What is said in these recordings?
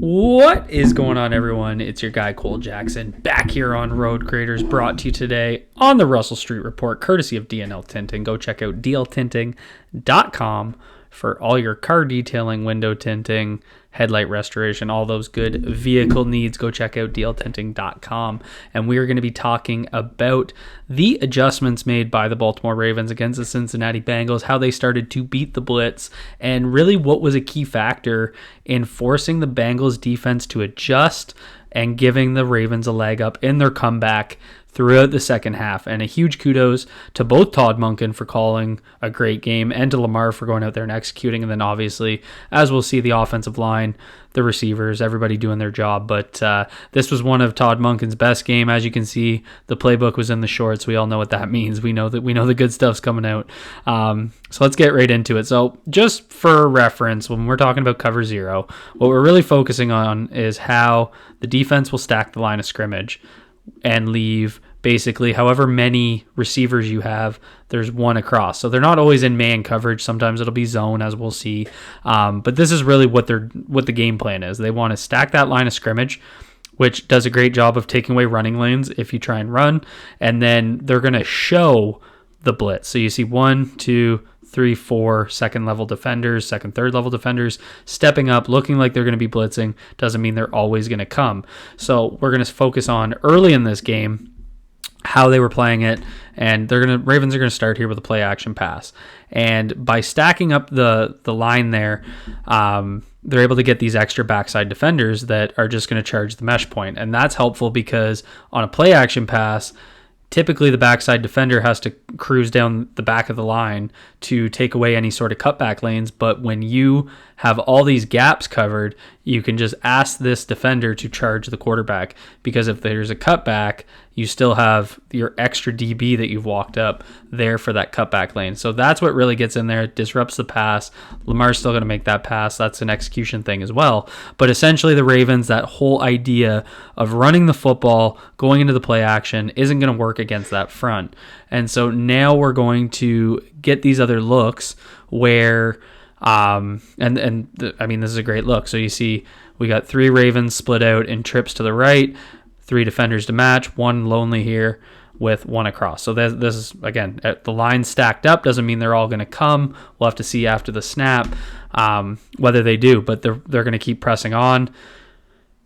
What is going on, everyone? It's your guy, Cole Jackson, back here on Road Graders, brought to you today on the Russell Street Report, courtesy of DNL Tinting. Go check out dltinting.com for all your car detailing, window tinting, headlight restoration, all those good vehicle needs. Go check out dltinting.com. And we are going to be talking about the adjustments made by the Baltimore Ravens against the Cincinnati Bengals, how they started to beat the Blitz, and really what was a key factor in forcing the Bengals defense to adjust and giving the Ravens a leg up in their comeback throughout the second half. And a huge kudos to both TODD MONKEN for calling a great game and to LAMAR for going out there and executing. And then obviously, as we'll see, the offensive line, the receivers, everybody doing their job. But this was one of TODD MONKEN's best game. As you can see, the playbook was in the shorts. We all know what that means. We know the good stuff's coming out. So let's get right into it. So just for reference, when we're talking about cover zero, what we're really focusing on is how the defense will stack the line of scrimmage and leave basically however many receivers you have, there's one across. So they're not always in man coverage. Sometimes it'll be zone, as we'll see. But this is really what the game plan is. They want to stack that line of scrimmage, which does a great job of taking away running lanes if you try and run. And then they're going to show the blitz. So you see 1, 2, 3, 4 second level defenders, second, third level defenders stepping up, looking like they're going to be blitzing. Doesn't mean they're always going to come. So we're going to focus on early in this game how they were playing it, and Ravens are going to start here with a play action pass. And by stacking up the line there, they're able to get these extra backside defenders that are just going to charge the mesh point. And that's helpful because on a play action pass, typically the backside defender has to cruise down the back of the line to take away any sort of cutback lanes. But when you have all these gaps covered, you can just ask this defender to charge the quarterback, because if there's a cutback, you still have your extra DB that you've walked up there for that cutback lane. So that's what really gets in there. It disrupts the pass. Lamar's still going to make that pass. That's an execution thing as well. But essentially the Ravens, that whole idea of running the football, going into the play action, isn't going to work against that front. And so now we're going to get these other looks where, I mean, this is a great look. So you see we got 3 Ravens split out in trips to the right, 3 defenders to match, 1 lonely here with 1 across. So this is, again, the line stacked up. Doesn't mean they're all going to come. We'll have to see after the snap whether they do, but they're going to keep pressing on.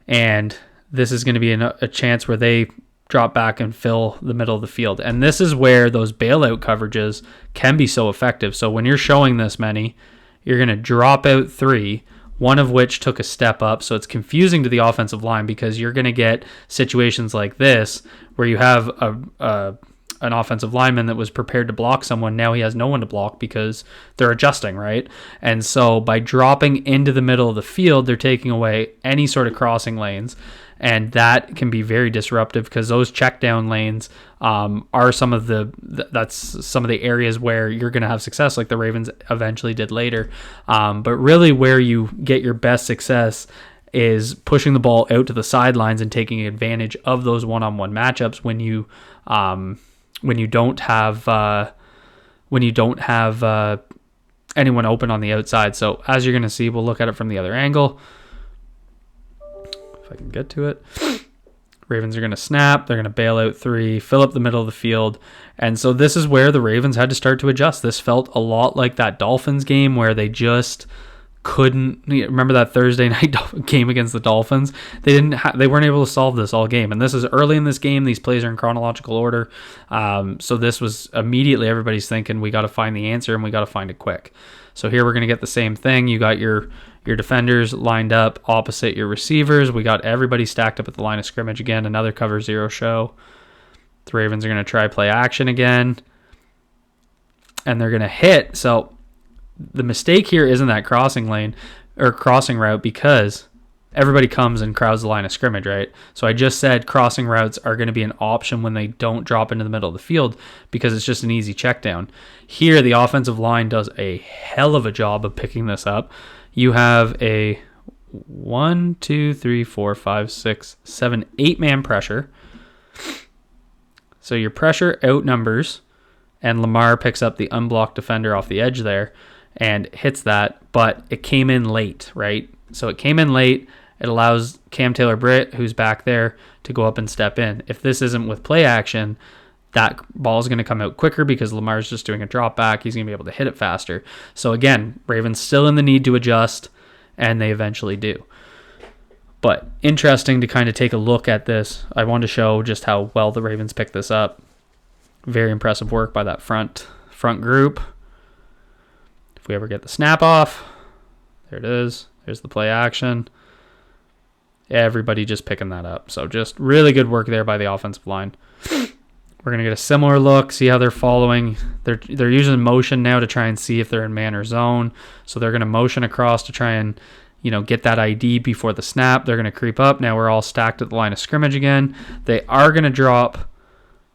And this is going to be a chance where they drop back and fill the middle of the field. And this is where those bailout coverages can be so effective. So when you're showing this many, you're going to drop out 3, one of which took a step up. So it's confusing to the offensive line because you're going to get situations like this where you have an offensive lineman that was prepared to block someone. Now he has no one to block because they're adjusting, right? And so by dropping into the middle of the field, they're taking away any sort of crossing lanes. And that can be very disruptive because those check down lanes are some of the areas where you're going to have success, like the Ravens eventually did later. But really where you get your best success is pushing the ball out to the sidelines and taking advantage of those one-on-one matchups when you don't have anyone open on the outside. So as you're going to see, we'll look at it from the other angle. If I can get to it. Ravens are going to snap. They're going to bail out 3, fill up the middle of the field. And so this is where the Ravens had to start to adjust. This felt a lot like that Dolphins game where they just couldn't. Remember that Thursday night game against the Dolphins? They weren't able to solve this all game. And this is early in this game. These plays are in chronological order. So this was immediately everybody's thinking, we got to find the answer and we got to find it quick. So here we're going to get the same thing. You got your defenders lined up opposite your receivers. We got everybody stacked up at the line of scrimmage again. Another cover zero show. The Ravens are going to try play action again. And they're going to hit. So the mistake here isn't that crossing lane or crossing route because everybody comes and crowds the line of scrimmage, right? So I just said crossing routes are going to be an option when they don't drop into the middle of the field because it's just an easy check down. Here, the offensive line does a hell of a job of picking this up. You have a 1, 2, 3, 4, 5, 6, 7, 8-man pressure. So your pressure outnumbers, and LAMAR picks up the unblocked defender off the edge there and hits that, but it came in late, right? So it came in late. It allows Cam Taylor-Britt, who's back there, to go up and step in. If this isn't with play action, that ball is going to come out quicker because Lamar's just doing a drop back. He's going to be able to hit it faster. So again, Ravens still in the need to adjust, and they eventually do. But interesting to kind of take a look at this. I wanted to show just how well the Ravens picked this up. Very impressive work by that front group. If we ever get the snap off, there it is. There's the play action. Everybody just picking that up. So just really good work there by the offensive line. We're going to get a similar look, see how they're following. They're using motion now to try and see if they're in man or zone. So they're going to motion across to try and get that ID before the snap. They're going to creep up. Now we're all stacked at the line of scrimmage again. They are going to drop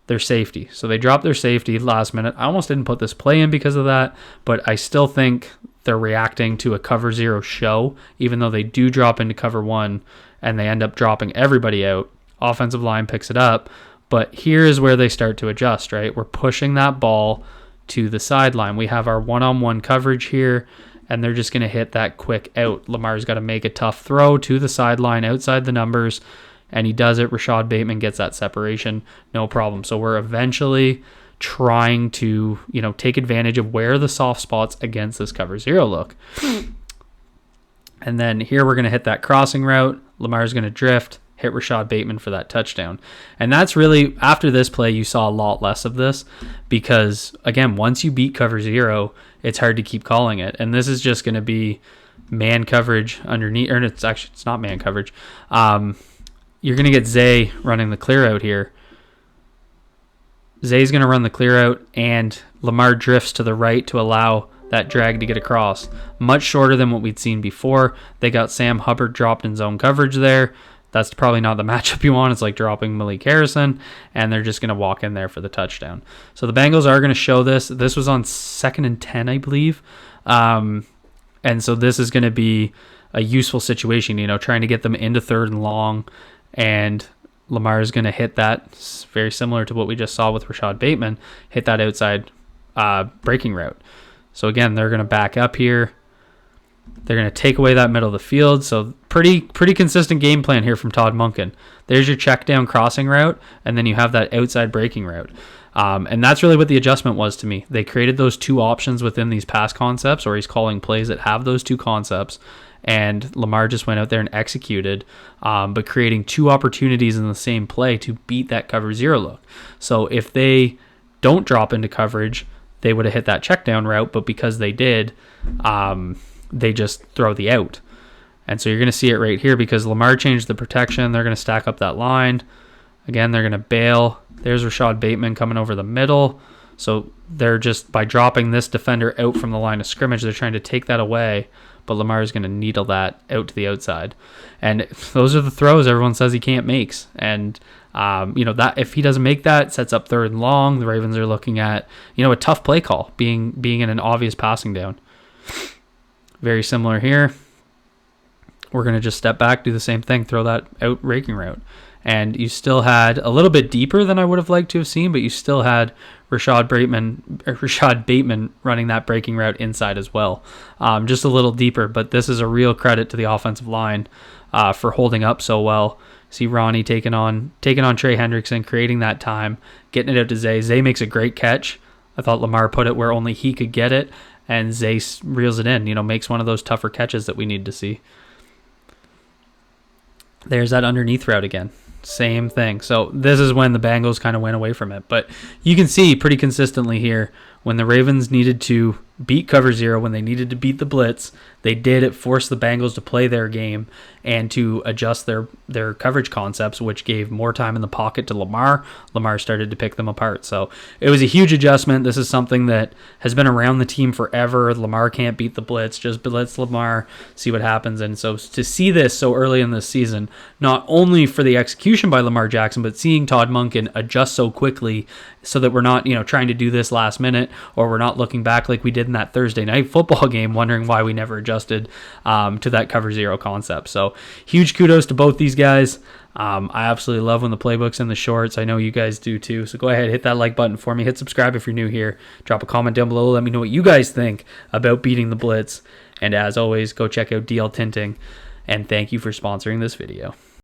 their safety. So they dropped their safety last minute. I almost didn't put this play in because of that, but I still think they're reacting to a cover 0 show, even though they do drop into cover 1 and they end up dropping everybody out. Offensive line picks it up, but here's where they start to adjust, right? We're pushing that ball to the sideline. We have our one-on-one coverage here, and they're just going to hit that quick out. Lamar's got to make a tough throw to the sideline outside the numbers, and he does it. Rashad Bateman gets that separation, no problem. So we're eventually trying to, take advantage of where the soft spots against this cover 0 look. And then here we're going to hit that crossing route. Lamar's going to drift, hit Rashad Bateman for that touchdown. And that's really, after this play, you saw a lot less of this because, again, once you beat cover 0, it's hard to keep calling it. And this is just going to be man coverage underneath, or it's not man coverage. You're going to get Zay running the clear out here. Zay's going to run the clear out, and Lamar drifts to the right to allow that drag to get across. Much shorter than what we'd seen before. They got Sam Hubbard dropped in zone coverage there. That's probably not the matchup you want. It's like dropping Malik Harrison, and they're just going to walk in there for the touchdown. So the Bengals are going to show this. This was on 2nd and 10, I believe. And so this is going to be a useful situation, trying to get them into 3rd and long, and Lamar is going to hit that. It's very similar to what we just saw with Rashad Bateman, hit that outside breaking route. So again, they're going to back up here. They're going to take away that middle of the field. So pretty consistent game plan here from Todd Monken. There's your check down crossing route, and then you have that outside breaking route. And that's really what the adjustment was to me. They created those two options within these pass concepts, or he's calling plays that have those two concepts, and Lamar just went out there and executed, but creating two opportunities in the same play to beat that cover 0 look. So if they don't drop into coverage, they would have hit that check down route, but because they did, they just throw the out. And so you're going to see it right here because Lamar changed the protection. They're going to stack up that line. Again, they're going to bail. There's Rashad Bateman coming over the middle. So they're just, by dropping this defender out from the line of scrimmage, they're trying to take that away, but Lamar is going to needle that out to the outside. And those are the throws everyone says he can't make. And, that if he doesn't make that, sets up 3rd and long. The Ravens are looking at, a tough play call, being in an obvious passing down. Very similar here. We're going to just step back, do the same thing, throw that out raking route. And you still had a little bit deeper than I would have liked to have seen, but you still had Rashad Bateman running that breaking route inside as well. Just a little deeper, but this is a real credit to the offensive line for holding up so well. See Ronnie taking on Trey Hendrickson, creating that time, getting it out to Zay. Zay makes a great catch. I thought Lamar put it where only he could get it, and Zay reels it in, makes one of those tougher catches that we need to see. There's that underneath route again. Same thing. So this is when the Bengals kind of went away from it. But you can see pretty consistently here when the Ravens needed to beat cover 0, when they needed to beat the blitz, they did. It forced the Bengals to play their game and to adjust their coverage concepts, which gave more time in the pocket to Lamar. Lamar started to pick them apart. So it was a huge adjustment. This is something that has been around the team forever. Lamar can't beat the blitz. Just blitz Lamar, see what happens. And so to see this so early in this season, not only for the execution by Lamar Jackson, but seeing Todd Monken adjust so quickly so that we're not, trying to do this last minute, or we're not looking back like we did in that Thursday night football game, wondering why we never adjusted to that cover 0 concept. So huge kudos to both these guys. I absolutely love when the playbook's in the shorts. I know you guys do too. So go ahead, hit that like button for me. Hit subscribe if you're new here. Drop a comment down below. Let me know what you guys think about beating the blitz. And as always, go check out DL Tinting and thank you for sponsoring this video.